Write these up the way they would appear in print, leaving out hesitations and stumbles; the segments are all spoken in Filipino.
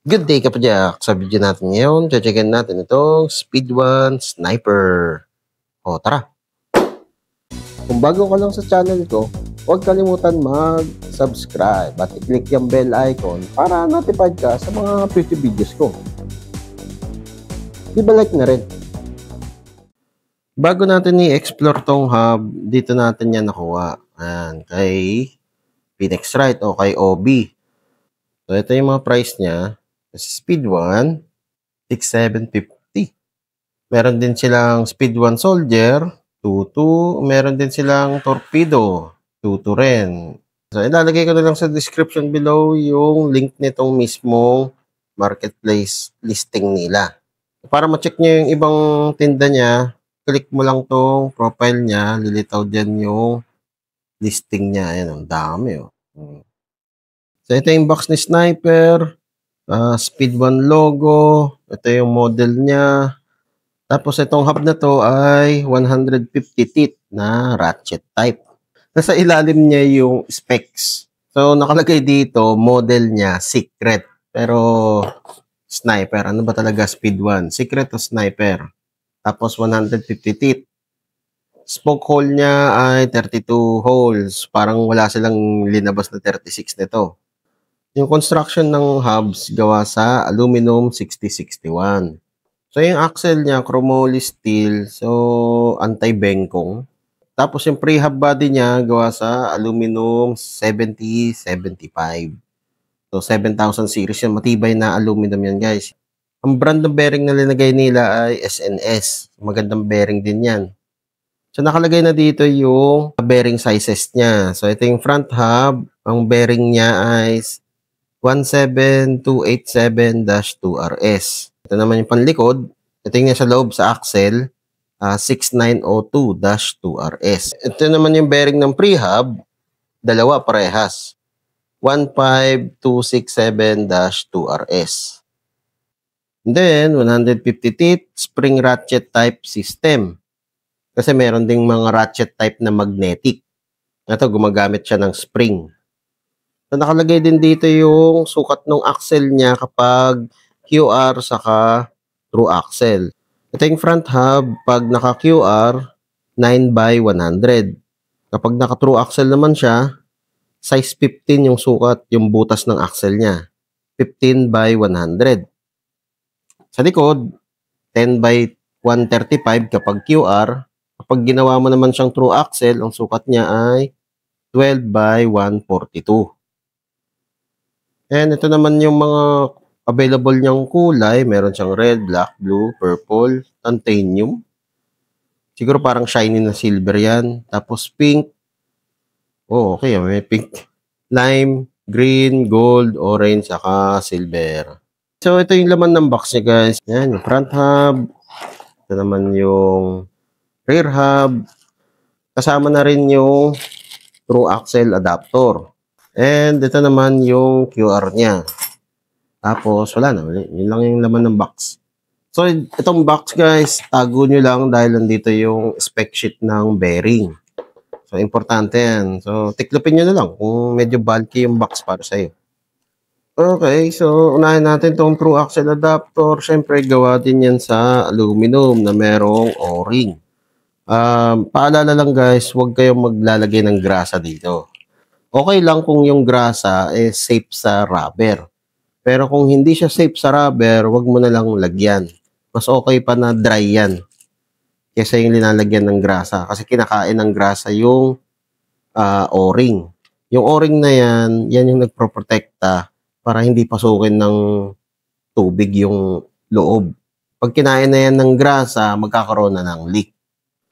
Good day kapadyak! Sa video natin ngayon, checkin natin itong Speed 1 Sniper. O tara! Kung bago ka lang sa channel ko, huwag kalimutan mag-subscribe at i-click yung bell icon para notified ka sa mga future videos ko. Like na rin. Bago natin i-explore tong hub, dito natin yan nakuha. Ayan, kay Phoenix Wright o kay OB. So ito yung mga price niya. Speed 1, 6,750. Meron din silang Speed 1 Soldier, 2,2. Meron din silang Torpedo, 2,2 rin. So, ilalagay ko na lang sa description below yung link nitong mismong marketplace listing nila. Para ma-check nyo yung ibang tinda niya, click mo lang tong profile niya, lilitaw dyan yung listing niya. Ayan, ang dami. Oh. So, ito yung box ni Sniper. Speed 1 logo. Ito yung model niya. Tapos itong hub na to ay 150 teeth na ratchet type. Nasa ilalim niya yung specs. So nakalagay dito, model niya secret. Pero sniper, ano ba talaga Speed 1? Secret o sniper? Tapos 150 teeth. Spoke hole niya ay 32 holes. Parang wala silang linabas na 36 nito. Yung construction ng hubs gawa sa aluminum 6061. So, yung axle niya, chromoly steel. So, anti-bengkong. Tapos, yung pre-hub body niya, gawa sa aluminum 7075. So, 7,000 series yan. Matibay na aluminum yan, guys. Ang brand ng bearing na linagay nila ay SNS. Magandang bearing din yan. So, nakalagay na dito yung bearing sizes niya. So, ito yung front hub. Ang bearing niya ay 17287-2RS. Ito naman yung panlikod. Ito yung nasa loob sa axle, 6902-2RS. Ito naman yung bearing ng pre-hub, dalawa parehas, 15267-2RS. And then, 150 teeth, spring ratchet type system. Kasi meron ding mga ratchet type na magnetic. Ito, gumagamit siya ng spring. So, nakalagay din dito yung sukat ng axle niya kapag QR saka through axle. Ito yung front hub, pag naka-QR, 9/100. Kapag naka-through axle naman siya, size 15 yung sukat, yung butas ng axle niya. 15/100. Sa likod, 10/135 kapag QR. Kapag ginawa mo naman siyang through axle, ang sukat niya ay 12/142. And ito naman yung mga available niyang kulay. Meron siyang red, black, blue, purple, titanium. Siguro parang shiny na silver yan. Tapos pink. Oh, okay. May pink. Lime, green, gold, orange, saka silver. So, ito yung laman ng box niya, guys. Yan, yung front hub. Ito naman yung rear hub. Kasama na rin yung through axle adapter. And ito naman yung QR niya. Tapos, wala na. Yun lang yung laman ng box. So, itong box, guys, tago nyo lang dahil nandito yung spec sheet ng bearing. So, importante yan. So, tiklopin nyo na lang kung medyo bulky yung box para sa'yo. Okay, so, unahin natin itong through axle adapter. Siyempre, gawa din yan sa aluminum na merong O-ring. Paalala lang, guys, huwag kayong maglalagay ng grasa dito. Okay lang kung yung grasa is safe sa rubber. Pero kung hindi siya safe sa rubber, wag mo na lang lagyan. Mas okay pa na dry yan. Kesa yung linalagyan ng grasa. Kasi kinakain ng grasa yung O-ring. Yung O-ring na yan, yan yung nagproprotekta para hindi pasukin ng tubig yung loob. Pag kinain na yan ng grasa, magkakaroon na ng leak.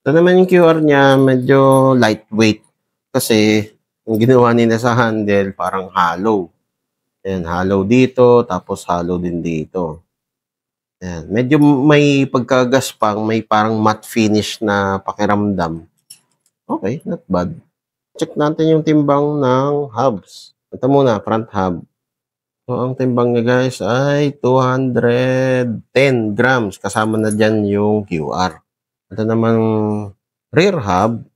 Ito naman yung QR niya, medyo lightweight. Kasi yung ginawa nila sa handle, parang hollow. Ayan, hollow dito, tapos hollow din dito. Ayan, medyo may pagkagaspang, may parang matte finish na pakiramdam. Okay, not bad. Check natin yung timbang ng hubs. Ito muna, front hub. So, ang timbang niya guys ay 210 grams. Kasama na dyan yung QR. Ito namang rear hub,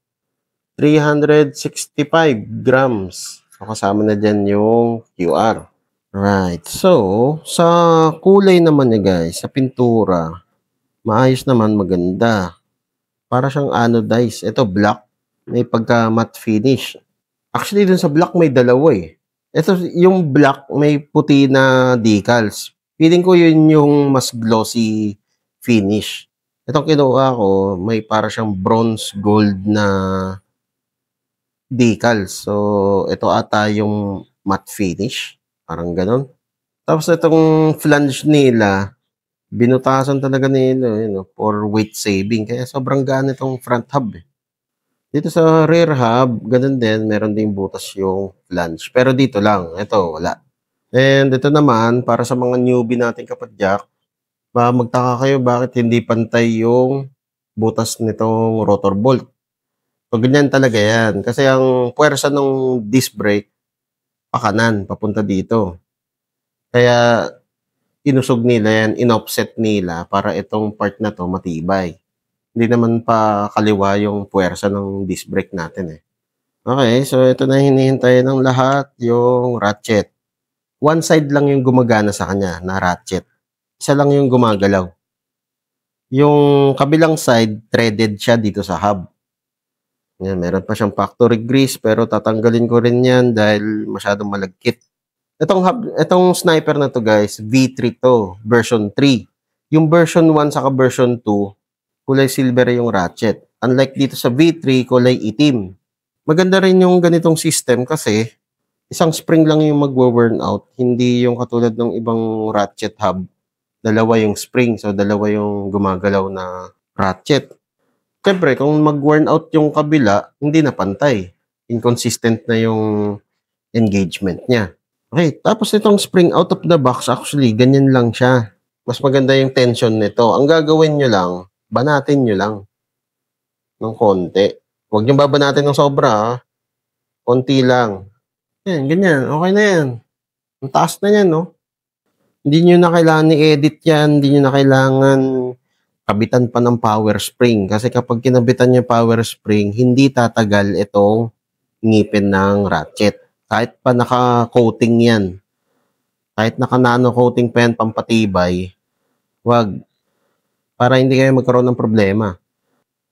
365 grams. So, kasama na dyan yung QR. Right. So, sa kulay naman niya guys, sa pintura, maayos naman, maganda. Para siyang anodized. Ito black, may pagka matte finish. Actually dun sa black may dalawa eh. Ito yung black may puti na decals. Feeling ko yun yung mas glossy finish. Itong kinuha ko, may para siyang bronze gold na decals. So, ito ata yung matte finish. Parang ganon. Tapos itong flange nila, binutasan talaga nila for weight saving. Kaya sobrang gaan itong front hub eh. Dito sa rear hub, ganun din, meron ding butas yung flange. Pero dito lang, ito wala. And ito naman, para sa mga newbie natin kapadyak, magtaka kayo bakit hindi pantay yung butas nitong rotor bolt. So, ganyan talaga yan. Kasi ang puwersa ng disc brake, pakanan, papunta dito. Kaya, inusog nila yan, in-offset nila para itong part na to matibay. Hindi naman pa kaliwa yung puwersa ng disc brake natin eh. Okay, so ito na hinihintay ng lahat, yung ratchet. One side lang yung gumagana sa kanya na ratchet. Isa lang yung gumagalaw. Yung kabilang side, threaded siya dito sa hub. Yan, meron pa siyang factory grease pero tatanggalin ko rin yan dahil masyadong malagkit. Itong sniper na to guys, V3 to, version 3. Yung version 1 saka version 2, kulay silver yung ratchet. Unlike dito sa V3, kulay itim. Maganda rin yung ganitong system kasi isang spring lang yung magwo-worn out, hindi yung katulad ng ibang ratchet hub. Dalawa yung spring, so dalawa yung gumagalaw na ratchet. Siyempre, kung mag-worn out yung kabila, hindi na pantay. Inconsistent na yung engagement niya. Okay, tapos itong spring out of the box, actually, ganyan lang siya. Mas maganda yung tension nito. Ang gagawin nyo lang, banatin nyo lang ng konti. Huwag nyo babanatin ng sobra, ha? Konti lang. Yan, ganyan. Okay na yan. Ang taas na yan, no? Hindi nyo na kailangan i-edit yan. Hindi nyo na kailangan kabitan pa ng power spring. Kasi kapag kinabitan yung power spring, hindi tatagal itong ngipin ng ratchet. Kahit pa naka-coating yan. Kahit naka-nano coating pa yan, pampatibay, wag. Para hindi kayo magkaroon ng problema.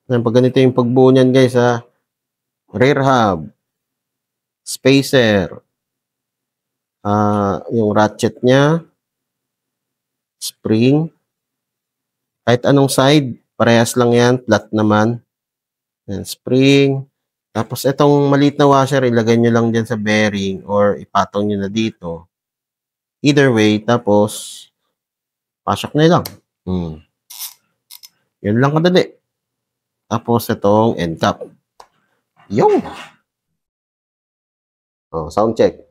Pag ganito yung pagbuo niyan guys ha, rear hub, spacer, yung ratchet niya, spring, kahit anong side, parehas lang yan, flat naman. Yan, spring. Tapos itong maliit na washer, ilagay nyo lang dyan sa bearing or ipatong nyo na dito. Either way, tapos pasok na lang. Yun lang kadali. Tapos itong end cap. Yung! Oh, sound check.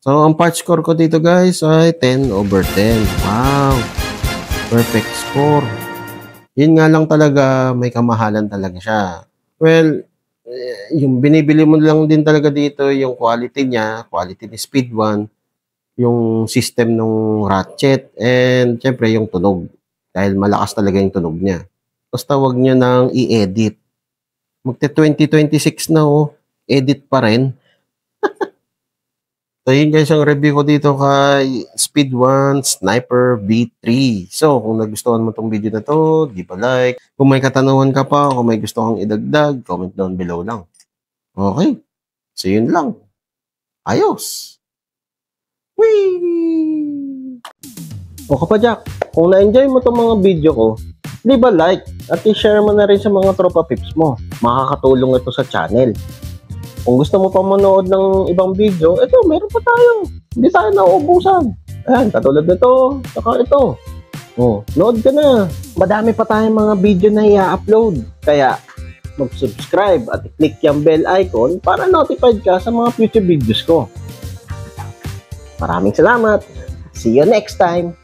So, ang part score ko dito guys ay 10/10. Wow! Perfect score. Yun nga lang talaga, may kamahalan talaga siya. Well, yung binibili mo lang din talaga dito, yung quality niya, quality ni Speed 1, yung system ng ratchet, and syempre yung tunog. Dahil malakas talaga yung tunog niya. Basta wag nyo nang i-edit. Magte-2026 na oh, edit pa rin. So yun guys ang review ko dito kay Speed 1 Sniper V3. So kung nagustuhan mo tong video na to, di pa like. Kung may katanungan ka pa, kung may gusto kang idagdag, comment down below lang. Okay. So yun lang. Ayos. Whee! O kapadyak, kung na-enjoy mo tong mga video ko, di ba like at i-share mo na rin sa mga tropa pips mo. Makakatulong ito sa channel. Kung gusto mo pa manood ng ibang video, ito, meron pa tayo. Hindi tayo nauubusan. Ayan, katulad nito, saka ito. Oh, nood ka na. Madami pa tayong mga video na i-upload. Kaya, mag-subscribe at i-click yung bell icon para notified ka sa mga future videos ko. Maraming salamat. See you next time.